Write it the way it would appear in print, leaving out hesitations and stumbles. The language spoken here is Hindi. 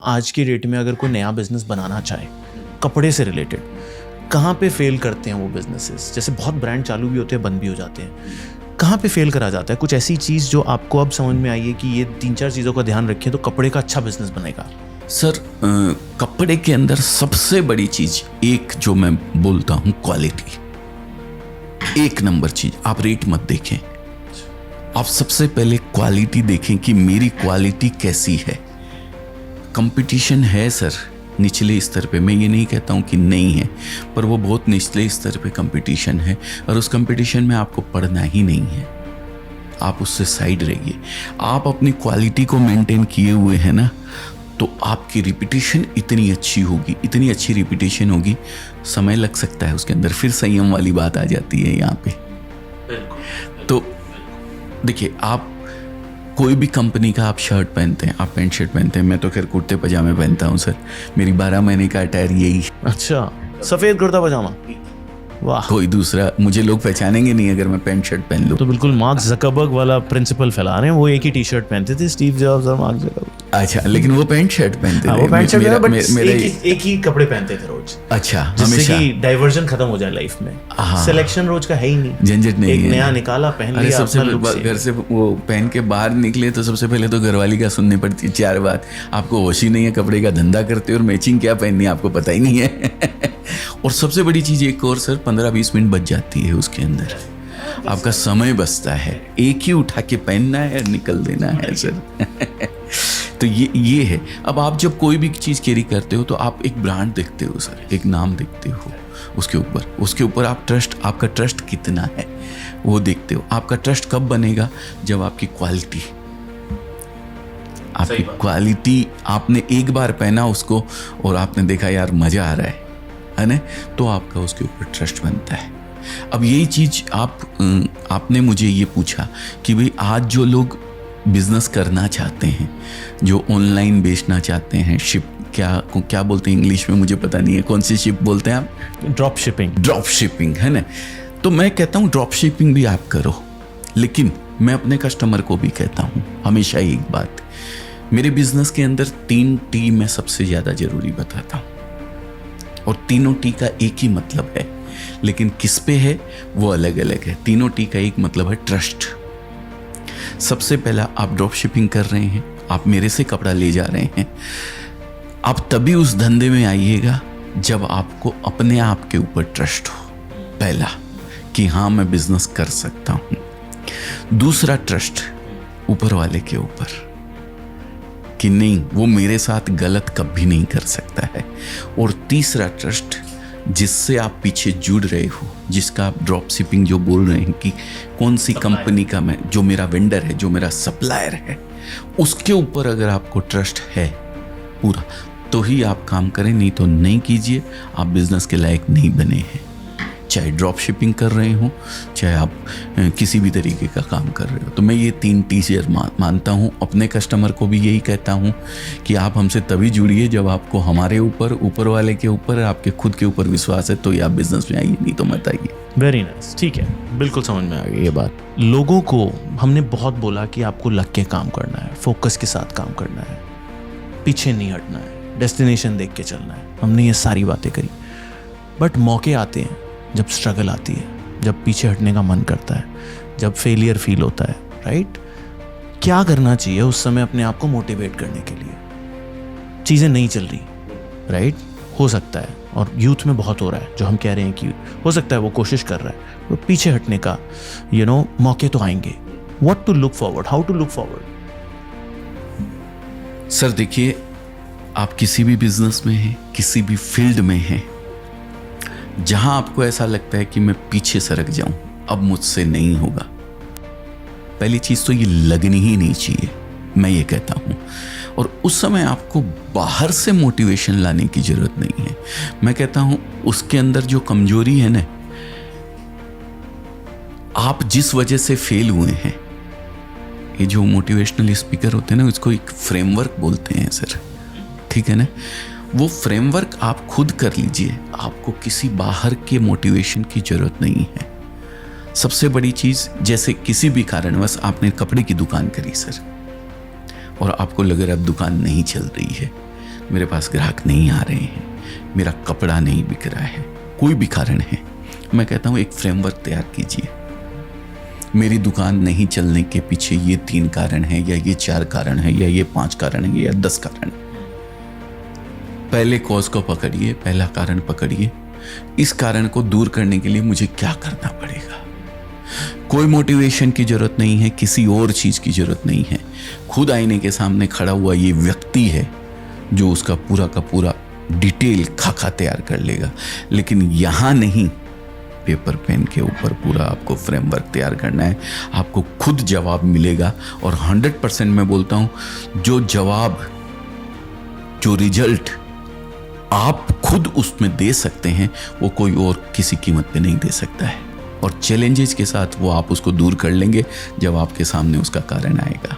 आज की डेट में अगर कोई नया बिजनेस बनाना चाहे कपड़े से रिलेटेड, कहाँ पे फेल करते हैं वो बिजनेसेस? जैसे बहुत ब्रांड चालू भी होते हैं, बंद भी हो जाते हैं, कहाँ पे फेल करा जाता है? कुछ ऐसी चीज़ जो आपको अब समझ में आई है कि ये 3-4 चीज़ों का ध्यान रखें तो कपड़े का अच्छा बिजनेस बनेगा। सर कपड़े के अंदर सबसे बड़ी चीज एक जो मैं बोलता हूं, क्वालिटी। एक नंबर चीज, आप रेट मत देखें, आप सबसे पहले क्वालिटी देखें कि मेरी क्वालिटी कैसी है। कंपटीशन है सर निचले स्तर पे, मैं ये नहीं कहता हूँ कि नहीं है, पर वो बहुत निचले स्तर पे कंपटीशन है और उस कंपटीशन में आपको पढ़ना ही नहीं है, आप उससे साइड रहिए। आप अपनी क्वालिटी को मेंटेन किए हुए हैं ना, तो आपकी रिपीटेशन इतनी अच्छी होगी, इतनी अच्छी रिपीटेशन होगी, समय लग सकता है उसके अंदर, फिर संयम वाली बात आ जाती है यहाँ पे। तो देखिए, आप कोई भी कंपनी का आप शर्ट पहनते हैं, आप पैंट शर्ट पहनते हैं, मैं तो खैर कुर्ते पजामे पहनता हूँ सर, मेरी 12 महीने का अटायर यही। अच्छा, सफ़ेद कुर्ता पजामा, वाह। कोई दूसरा मुझे लोग पहचानेंगे नहीं अगर मैं पैंट शर्ट पहन लूँ। तो बिल्कुल मार्क ज़करबर्ग वाला प्रिंसिपल फैला रहे हैं, वो एक ही टी शर्ट पहनते थे, स्टीव जॉब्स और मार्क ज़करबर्ग। अच्छा, लेकिन वो पैंट शर्ट पहनते थे। वो पैंट शर्ट मेरा- बट मेरा एक ही कपड़े पहनते थे रोज। अच्छा, जिससे हमेशा कि डाइवर्जन खत्म हो जाए लाइफ में। हाँ। सिलेक्शन रोज का है ही नहीं, झंझट नहीं एक है। नया निकाला, पहन अरे लिया, सबसे अपना look पहले से। घर से वो पहन के बाहर निकले तो सबसे पहले तो घरवाली का सुननी पड़ती है 4 बात। आपको होश ही नहीं है, कपड़े का धंधा करते हो और मैचिंग क्या पहननी है आपको पता ही नहीं है। और सबसे बड़ी चीज एक और सर, 15-20 मिनट बच जाती है उसके अंदर, आपका समय बचता है, एक ही उठा के पहनना है और निकल देना है सर। तो ये है। अब आप जब कोई भी चीज़ कैरी करते हो तो आप एक ब्रांड देखते हो सर, एक नाम देखते हो, उसके ऊपर आप ट्रस्ट, आपका ट्रस्ट कितना है वो देखते हो। आपका ट्रस्ट कब बनेगा? जब आपकी क्वालिटी आपने एक बार पहना उसको और आपने देखा यार मजा आ रहा है ना, तो आपका उसके ऊपर ट्रस्ट बनता है। अब यही चीज आपने मुझे ये पूछा कि भाई आज जो लोग बिजनेस करना चाहते हैं, जो ऑनलाइन बेचना चाहते हैं, शिप क्या बोलते हैं इंग्लिश में, मुझे पता नहीं है कौन सी शिप बोलते हैं आप? ड्रॉप शिपिंग है ना। तो मैं कहता हूँ ड्रॉप शिपिंग भी आप करो, लेकिन मैं अपने कस्टमर को भी कहता हूँ हमेशा एक बात, मेरे बिजनेस के अंदर 3 टी मैं सबसे ज्यादा जरूरी बताता हूँ, और तीनों टी का एक ही मतलब है, लेकिन किस पे है वो अलग अलग है। तीनों टी का एक मतलब है ट्रस्ट। सबसे पहला, आप ड्रॉप शिपिंग कर रहे हैं, आप मेरे से कपड़ा ले जा रहे हैं, आप तभी उस धंधे में आइएगा जब आपको अपने आप के ऊपर ट्रस्ट हो, पहला कि हाँ मैं बिजनेस कर सकता हूं। दूसरा, ट्रस्ट ऊपर वाले के ऊपर कि नहीं वो मेरे साथ गलत कभी नहीं कर सकता है। और तीसरा, ट्रस्ट जिससे आप पीछे जुड़ रहे हो, जिसका आप ड्रॉप शिपिंग जो बोल रहे हैं कि कौन सी कंपनी का मैं, जो मेरा वेंडर है, जो मेरा सप्लायर है, उसके ऊपर अगर आपको ट्रस्ट है पूरा, तो ही आप काम करें, नहीं तो नहीं कीजिए, आप बिजनेस के लायक नहीं बने हैं। चाहे ड्रॉप शिपिंग कर रहे हो, चाहे आप किसी भी तरीके का काम कर रहे हो। तो मैं ये 3 टीचर मानता हूँ। अपने कस्टमर को भी यही कहता हूँ कि आप हमसे तभी जुड़िए जब आपको हमारे ऊपर वाले के ऊपर, आपके खुद के ऊपर विश्वास है, तो ये आप बिजनेस में आइए, नहीं तो मत आइए। वेरी नाइस, ठीक है, बिल्कुल समझ में आ गई ये बात। लोगों को हमने बहुत बोला कि आपको लग के काम करना है, फोकस के साथ काम करना है, पीछे नहीं हटना है, डेस्टिनेशन देख के चलना है, हमने ये सारी बातें करी। बट मौके आते हैं जब स्ट्रगल आती है, जब पीछे हटने का मन करता है, जब फेलियर फील होता है, राइट? क्या करना चाहिए उस समय अपने आप को मोटिवेट करने के लिए? चीज़ें नहीं चल रही, राइट? हो सकता है, और यूथ में बहुत हो रहा है, जो हम कह रहे हैं कि हो सकता है वो कोशिश कर रहा है, तो पीछे हटने का मौके तो आएंगे। What to look forward, how to look forward? Sir देखिए, आप किसी भी बिजनेस में हैं, किसी भी फील्ड में हैं, जहां आपको ऐसा लगता है कि मैं पीछे सरक जाऊं, अब मुझसे नहीं होगा, पहली चीज तो ये लगनी ही नहीं चाहिए, मैं ये कहता हूं। और उस समय आपको बाहर से मोटिवेशन लाने की जरूरत नहीं है। मैं कहता हूं उसके अंदर जो कमजोरी है ना, आप जिस वजह से फेल हुए हैं, ये जो मोटिवेशनल स्पीकर होते हैं ना, इसको एक फ्रेमवर्क बोलते हैं सर, ठीक है ना। वो फ्रेमवर्क आप खुद कर लीजिए, आपको किसी बाहर के मोटिवेशन की जरूरत नहीं है। सबसे बड़ी चीज, जैसे किसी भी कारणवश आपने कपड़े की दुकान करी सर, और आपको लग रहा है अब दुकान नहीं चल रही है, मेरे पास ग्राहक नहीं आ रहे हैं, मेरा कपड़ा नहीं बिक रहा है, कोई भी कारण है, मैं कहता हूँ एक फ्रेमवर्क तैयार कीजिए। मेरी दुकान नहीं चलने के पीछे ये 3 कारण है, या ये 4 कारण है, या ये 5 कारण है, या 10 कारण है। पहले कॉज को पकड़िए, पहला कारण पकड़िए। इस कारण को दूर करने के लिए मुझे क्या करना पड़ेगा। कोई मोटिवेशन की जरूरत नहीं है, किसी और चीज की जरूरत नहीं है। खुद आईने के सामने खड़ा हुआ ये व्यक्ति है जो उसका पूरा का पूरा डिटेल खाका तैयार कर लेगा। लेकिन यहां नहीं, पेपर पेन के ऊपर पूरा आपको फ्रेमवर्क तैयार करना है। आपको खुद जवाब मिलेगा, और 100% मैं बोलता हूं, जो जवाब, जो रिजल्ट आप खुद उसमें दे सकते हैं, वो कोई और किसी कीमत पे नहीं दे सकता है। और चैलेंजेस के साथ वो आप उसको दूर कर लेंगे जब आपके सामने उसका कारण आएगा।